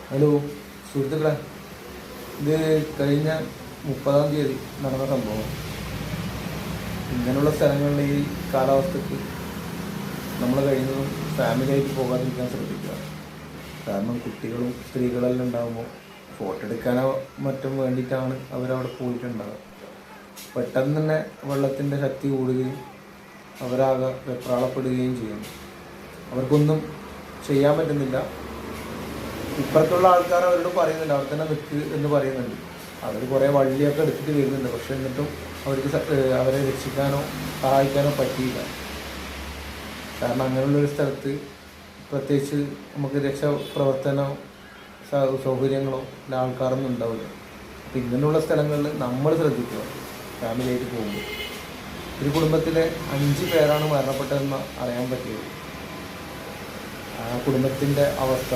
Hello സുഹൃത്തുക്കളെ, ഇത് കഴിഞ്ഞ 30-ാം തീയതി നടന്ന സംഭവം. ഇങ്ങനെയുള്ള സ്ഥലങ്ങളിൽ ഈ കാലാവസ്ഥക്ക് നമ്മൾ കഴിയുന്നതും ഫാമിലിയായിട്ട് പോകാതിരിക്കാൻ ശ്രദ്ധിക്കുക. കാരണം കുട്ടികളും സ്ത്രീകളെല്ലാം ഉണ്ടാകുമ്പോൾ ഫോട്ടോ എടുക്കാനോ മറ്റും വേണ്ടിയിട്ടാണ് അവരവിടെ പോയിട്ടുണ്ടാകുക. പെട്ടെന്ന് തന്നെ വെള്ളത്തിൻ്റെ ശക്തി കൂടുകയും അവരാകെ വെപ്രാളപ്പെടുകയും ചെയ്യുന്നു. അവർക്കൊന്നും ചെയ്യാൻ പറ്റുന്നില്ല. ഇപ്പുറത്തുള്ള ആൾക്കാർ അവരോട് പറയുന്നുണ്ട്, അവിടെ തന്നെ നിൽക്ക് എന്ന് പറയുന്നുണ്ട്. അവർ കുറേ വള്ളിയൊക്കെ എടുത്തിട്ട് വരുന്നുണ്ട്. പക്ഷെ എന്നിട്ടും അവർക്ക് അവരെ രക്ഷിക്കാനോ സഹായിക്കാനോ പറ്റിയില്ല. കാരണം അങ്ങനെയുള്ളൊരു സ്ഥലത്ത് പ്രത്യേകിച്ച് നമുക്ക് രക്ഷാപ്രവർത്തനോ സൗകര്യങ്ങളോ ആൾക്കാരൊന്നും ഉണ്ടാവില്ല. അപ്പം ഇങ്ങനെയുള്ള സ്ഥലങ്ങളിൽ നമ്മൾ ശ്രദ്ധിക്കുക. ഫാമിലിയായിട്ട് പോകുമ്പോൾ ഒരു കുടുംബത്തിലെ 5 പേരാണ് മരണപ്പെട്ടതെന്ന് അറിയാൻ പറ്റിയത്. ആ കുടുംബത്തിൻ്റെ അവസ്ഥ